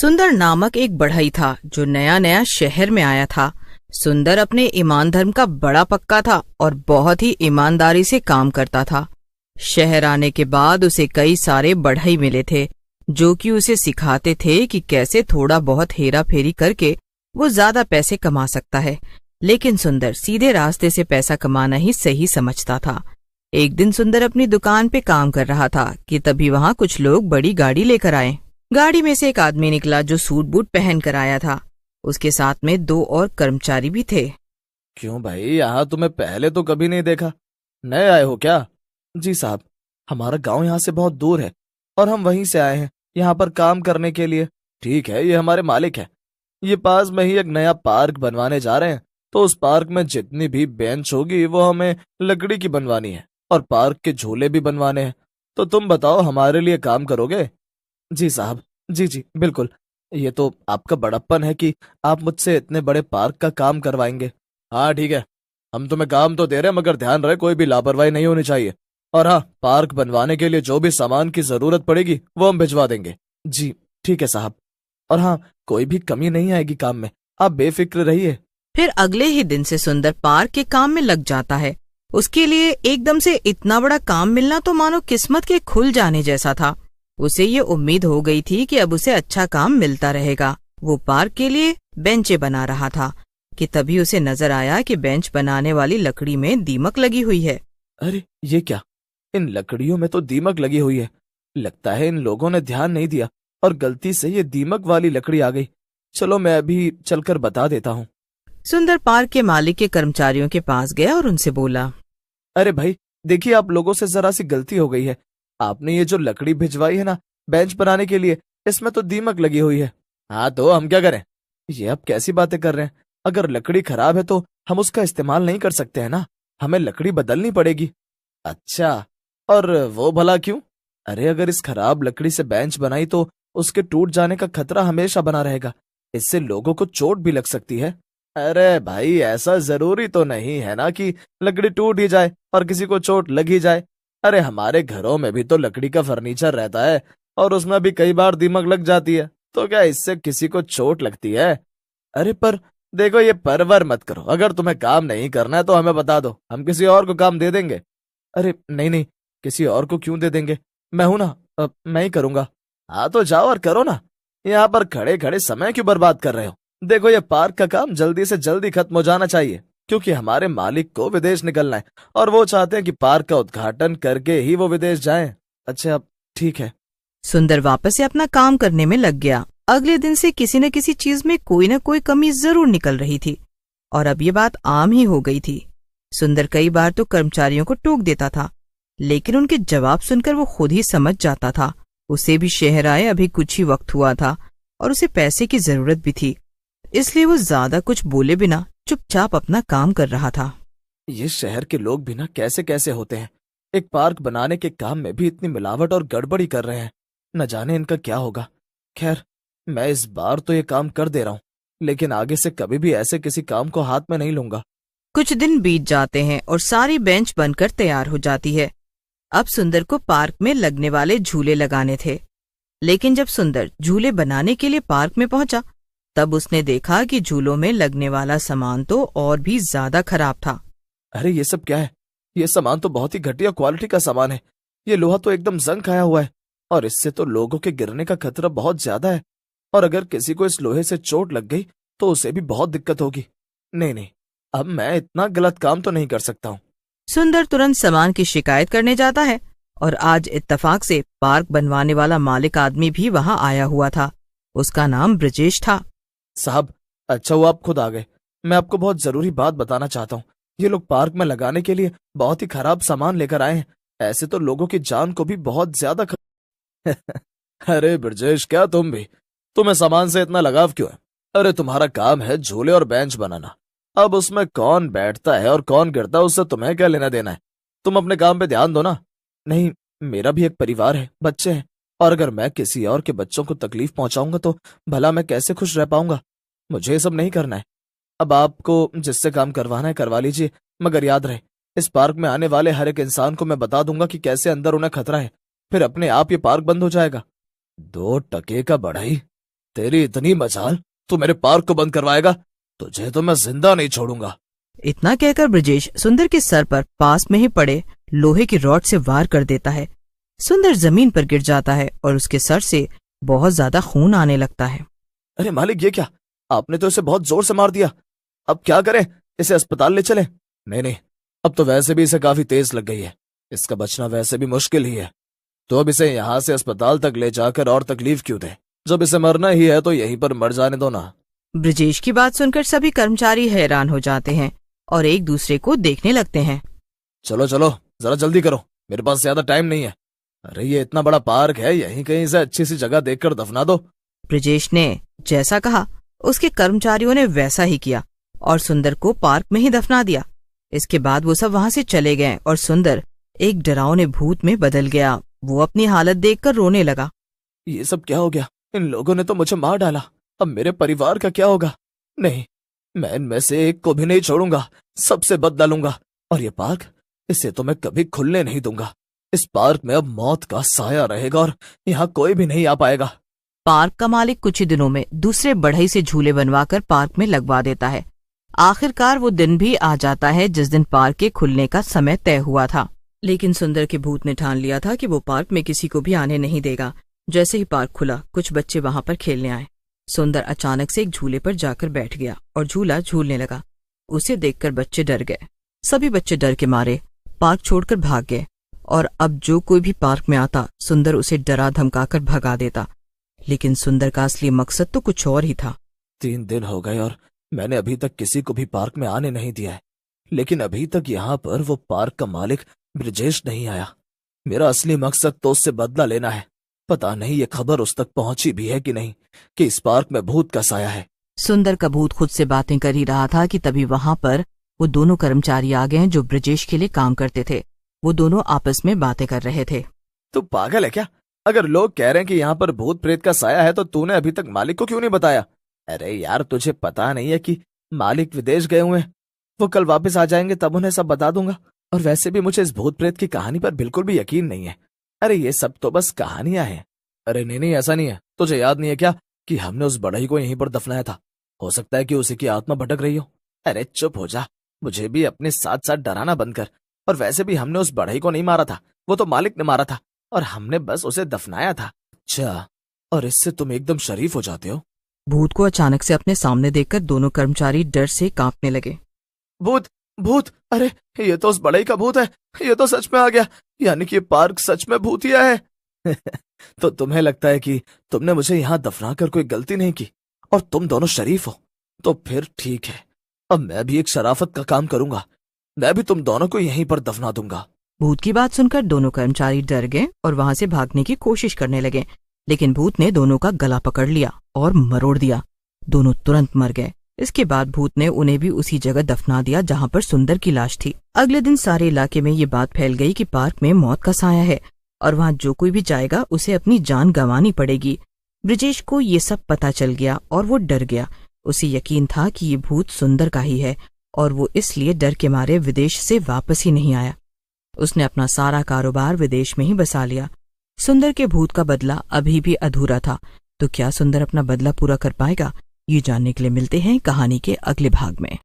सुंदर नामक एक बढ़ई था जो नया नया शहर में आया था। सुंदर अपने ईमान धर्म का बड़ा पक्का था और बहुत ही ईमानदारी से काम करता था। शहर आने के बाद उसे कई सारे बढ़ई मिले थे जो कि उसे सिखाते थे कि कैसे थोड़ा बहुत हेरा फेरी करके वो ज्यादा पैसे कमा सकता है। लेकिन सुंदर सीधे रास्ते से पैसा कमाना ही सही समझता था। एक दिन सुंदर अपनी दुकान पे काम कर रहा था कि तभी वहां कुछ लोग बड़ी गाड़ी लेकर आए। गाड़ी में से एक आदमी निकला जो सूट बूट पहन कर आया था। उसके साथ में 2 और कर्मचारी भी थे। क्यों भाई, यहाँ तुम्हें पहले तो कभी नहीं देखा, नए आए हो क्या? जी साहब, हमारा गांव यहाँ से बहुत दूर है और हम वहीं से आए हैं यहाँ पर काम करने के लिए। ठीक है, ये हमारे मालिक है। ये पास में ही एक नया पार्क बनवाने जा रहे हैं, तो उस पार्क में जितनी भी बेंच होगी वो हमें लकड़ी की बनवानी है और पार्क के झूले भी बनवाने हैं। तो तुम बताओ, हमारे लिए काम करोगे? जी साहब, जी जी बिल्कुल। ये तो आपका बड़प्पन है कि आप मुझसे इतने बड़े पार्क का काम करवाएंगे। हाँ ठीक है, हम तुम्हें काम तो दे रहे हैं, मगर ध्यान रहे कोई भी लापरवाही नहीं होनी चाहिए। और हाँ, पार्क बनवाने के लिए जो भी सामान की जरूरत पड़ेगी वो हम भिजवा देंगे। जी ठीक है साहब। और हाँ, कोई भी कमी नहीं आएगी काम में, आप बेफिक्र रहिए। फिर अगले ही दिन से सुंदर पार्क के काम में लग जाता है। उसके लिए एकदम से इतना बड़ा काम मिलना तो मानो किस्मत के खुल जाने जैसा था। उसे ये उम्मीद हो गई थी कि अब उसे अच्छा काम मिलता रहेगा। वो पार्क के लिए बेंचें बना रहा था कि तभी उसे नजर आया कि बेंच बनाने वाली लकड़ी में दीमक लगी हुई है। अरे ये क्या, इन लकड़ियों में तो दीमक लगी हुई है। लगता है इन लोगों ने ध्यान नहीं दिया और गलती से ये दीमक वाली लकड़ी आ गई। चलो मैं अभी चलकर बता देता हूँ। सुंदर पार्क के मालिक के कर्मचारियों के पास गया और उनसे बोला, अरे भाई देखिए, आप लोगों से जरा सी गलती हो गई है। आपने ये जो लकड़ी भिजवाई है ना बेंच बनाने के लिए, इसमें तो दीमक लगी हुई है। हाँ तो हम क्या करें? ये आप कैसी बातें कर रहे हैं? अगर लकड़ी खराब है तो हम उसका इस्तेमाल नहीं कर सकते हैं ना, हमें लकड़ी बदलनी पड़ेगी। अच्छा, और वो भला क्यों? अरे अगर इस खराब लकड़ी से बेंच बनाई तो उसके टूट जाने का खतरा हमेशा बना रहेगा। इससे लोगों को चोट भी लग सकती है। अरे भाई, ऐसा जरूरी तो नहीं है ना कि लकड़ी टूट ही जाए और किसी को चोट लग ही जाए। अरे हमारे घरों में भी तो लकड़ी का फर्नीचर रहता है और उसमें भी कई बार दीमक लग जाती है, तो क्या इससे किसी को चोट लगती है? अरे पर देखो, ये परवर मत करो। अगर तुम्हें काम नहीं करना है तो हमें बता दो, हम किसी और को काम दे देंगे। अरे नहीं नहीं, किसी और को क्यों दे देंगे, मैं हूं ना, मैं ही करूंगा। हाँ तो जाओ और करो ना, यहाँ पर खड़े खड़े समय क्यों बर्बाद कर रहे हो? देखो, ये पार्क का काम जल्दी से जल्दी खत्म हो जाना चाहिए, क्योंकि हमारे मालिक को विदेश निकलना है और वो चाहते हैं कि पार्क का उद्घाटन करके ही वो विदेश जाएं। अच्छा ठीक है। सुंदर वापस से अपना काम करने में लग गया। अगले दिन से किसी न किसी चीज में कोई न कोई कमी जरूर निकल रही थी और अब ये बात आम ही हो गई थी। सुंदर कई बार तो कर्मचारियों को टोक देता था, लेकिन उनके जवाब सुनकर वो खुद ही समझ जाता था। उसे भी शहर आए अभी कुछ ही वक्त हुआ था और उसे पैसे की जरूरत भी थी, इसलिए वो ज्यादा कुछ बोले बिना चुपचाप अपना काम कर रहा था। ये शहर के लोग भी ना कैसे कैसे होते हैं, एक पार्क बनाने के काम में भी इतनी मिलावट और गड़बड़ी कर रहे हैं। न जाने इनका क्या होगा। खैर, मैं इस बार तो ये काम कर दे रहा हूँ, लेकिन आगे से कभी भी ऐसे किसी काम को हाथ में नहीं लूंगा। कुछ दिन बीत जाते हैं और सारी बेंच बनकर तैयार हो जाती है। अब सुंदर को पार्क में लगने वाले झूले लगाने थे, लेकिन जब सुंदर झूले बनाने के लिए पार्क में पहुंचा तब उसने देखा कि झूलों में लगने वाला सामान तो और भी ज्यादा खराब था। अरे ये सब क्या है? ये सामान तो बहुत ही घटिया क्वालिटी का सामान है। ये लोहा तो एकदम जंग खाया हुआ है और इससे तो लोगों के गिरने का खतरा बहुत ज्यादा है। और अगर किसी को इस लोहे से चोट लग गई तो उसे भी बहुत दिक्कत होगी। नहीं नहीं, अब मैं इतना गलत काम तो नहीं कर सकता हूँ। सुंदर तुरंत सामान की शिकायत करने जाता है और आज इत्तेफाक से पार्क बनवाने वाला मालिक आदमी भी वहां आया हुआ था। उसका नाम ब्रजेश था। साहब, अच्छा हुआ आप खुद आ गए। मैं आपको बहुत जरूरी बात बताना चाहता हूँ। ये लोग पार्क में लगाने के लिए बहुत ही खराब सामान लेकर आए हैं। ऐसे तो लोगों की जान को भी बहुत ज्यादा अरे ब्रजेश, क्या तुम भी? तुम्हें सामान से इतना लगाव क्यों है? अरे तुम्हारा काम है झूले और बेंच बनाना। अब उसमें कौन बैठता है और कौन गिरता है उससे तुम्हें क्या लेना देना है? तुम अपने काम पे ध्यान दो ना। नहीं, मेरा भी एक परिवार है, बच्चे हैं, और अगर मैं किसी और के बच्चों को तकलीफ पहुंचाऊंगा तो भला मैं कैसे खुश रह पाऊंगा? मुझे ये सब नहीं करना है। अब आपको जिससे काम करवाना है करवा लीजिए, मगर याद रहे इस पार्क में आने वाले हर एक इंसान को मैं बता दूंगा कि कैसे अंदर उन्हें खतरा है। फिर अपने आप ये पार्क बंद हो जाएगा। 2 टके का बढ़ई, तेरी इतनी मजाल, तू मेरे पार्क को बंद करवाएगा? तुझे तो मैं जिंदा नहीं छोड़ूंगा। इतना कहकर ब्रजेश सुंदर के सर पर पास में ही पड़े लोहे की रॉड से वार कर देता है। सुंदर जमीन पर गिर जाता है और उसके सर से बहुत ज्यादा खून आने लगता है। अरे मालिक, ये क्या? आपने तो इसे बहुत जोर से मार दिया। अब क्या करें? इसे अस्पताल ले चलें? नहीं, अब तो वैसे भी इसे काफी तेज लग गई है, इसका बचना वैसे भी मुश्किल ही है। तो अब इसे यहाँ से अस्पताल तक ले जाकर और तकलीफ क्यों दे? जब इसे मरना ही है तो यहीं पर मर जाने दो ना। ब्रजेश की बात सुनकर सभी कर्मचारी हैरान हो जाते हैं और एक दूसरे को देखने लगते हैं। चलो चलो, जरा जल्दी करो, मेरे पास ज्यादा टाइम नहीं है। अरे ये इतना बड़ा पार्क है, यहीं कहीं से अच्छी सी जगह देखकर दफना दो। ब्रजेश ने जैसा कहा उसके कर्मचारियों ने वैसा ही किया और सुंदर को पार्क में ही दफना दिया। इसके बाद वो सब वहां से चले गए और सुंदर एक डरावने भूत में बदल गया। वो अपनी हालत देखकर रोने लगा। ये सब क्या हो गया? इन लोगों ने तो मुझे मार डाला, अब मेरे परिवार का क्या होगा? नहीं, मैं इनमें से एक को भी नहीं छोड़ूंगा, सबसे बदला लूंगा। और ये पार्क, इसे तो मैं कभी खुलने नहीं दूंगा। इस पार्क में अब मौत का साया रहेगा और यहाँ कोई भी नहीं आ पाएगा। पार्क का मालिक कुछ ही दिनों में दूसरे बढ़ई से झूले बनवाकर पार्क में लगवा देता है। आखिरकार वो दिन भी आ जाता है जिस दिन पार्क के खुलने का समय तय हुआ था। लेकिन सुंदर के भूत ने ठान लिया था कि वो पार्क में किसी को भी आने नहीं देगा। जैसे ही पार्क खुला, कुछ बच्चे वहां पर खेलने आए। सुंदर अचानक से एक झूले पर जाकर बैठ गया और झूला झूलने लगा। उसे देखकर बच्चे डर गए। सभी बच्चे डर के मारे पार्क छोड़कर भाग गए और अब जो कोई भी पार्क में आता, सुंदर उसे डरा धमकाकर भगा देता। लेकिन सुंदर का असली मकसद तो कुछ और ही था। 3 दिन हो गए और मैंने अभी तक किसी को भी पार्क में आने नहीं दिया है। लेकिन अभी तक यहाँ पर वो पार्क का मालिक ब्रजेश नहीं आया। मेरा असली मकसद तो उससे बदला लेना है। पता नहीं ये खबर उस तक पहुंची भी है कि नहीं कि इस पार्क में भूत का साया है। सुंदर का भूत खुद से बातें कर ही रहा था कि तभी वहां पर वो दोनों कर्मचारी आ गए जो ब्रजेश के लिए काम करते थे। वो दोनों आपस में बातें कर रहे थे। तू पागल है क्या? अगर लोग कह रहे हैं कि यहाँ पर भूत प्रेत का साया है तो तूने अभी तक मालिक को क्यों नहीं बताया? अरे यार, तुझे पता नहीं है कि मालिक विदेश गए हुए हैं? वो कल वापस आ जाएंगे, तब उन्हें सब बता दूंगा। और वैसे भी मुझे इस भूत प्रेत की कहानी पर बिल्कुल भी यकीन नहीं है। अरे ये सब तो बस कहानियां हैं। अरे नहीं, ऐसा नहीं है। तुझे याद नहीं है क्या कि हमने उस बढ़ई को यहीं पर दफनाया था? हो सकता है कि उसी की आत्मा भटक रही हो। अरे चुप हो जा, मुझे भी अपने साथ साथ डराना बंद कर। और वैसे भी हमने उस बढ़ई को नहीं मारा था, वो तो मालिक ने मारा था और हमने बस उसे दफनाया था। अच्छा, और इससे तुम एकदम शरीफ हो जाते हो? भूत को अचानक से अपने सामने देखकर दोनों कर्मचारी डर से कांपने लगे। भूत, भूत! अरे ये तो उस बढ़ई का भूत है। ये तो सच में आ गया, यानी कि ये पार्क सच में भूतिया है। तो तुम्हें लगता है कि तुमने मुझे यहाँ दफना कर कोई गलती नहीं की और तुम दोनों शरीफ हो? तो फिर ठीक है, अब मैं भी एक शराफत का काम करूंगा। मैं भी तुम दोनों को यहीं पर दफना दूंगा। भूत की बात सुनकर दोनों कर्मचारी डर गए और वहां से भागने की कोशिश करने लगे। लेकिन भूत ने दोनों का गला पकड़ लिया और मरोड़ दिया। दोनों तुरंत मर गए। इसके बाद भूत ने उन्हें भी उसी जगह दफना दिया जहां पर सुंदर की लाश थी। अगले दिन सारे इलाके में ये बात फैल गई कि पार्क में मौत का साया है और वहां जो कोई भी जाएगा उसे अपनी जान गंवानी पड़ेगी। ब्रजेश को ये सब पता चल गया और वो डर गया। उसे यकीन था कि ये भूत सुंदर का ही है और वो इसलिए डर के मारे विदेश से वापस ही नहीं आया। उसने अपना सारा कारोबार विदेश में ही बसा लिया। सुंदर के भूत का बदला अभी भी अधूरा था, तो क्या सुंदर अपना बदला पूरा कर पाएगा? ये जानने के लिए मिलते हैं कहानी के अगले भाग में।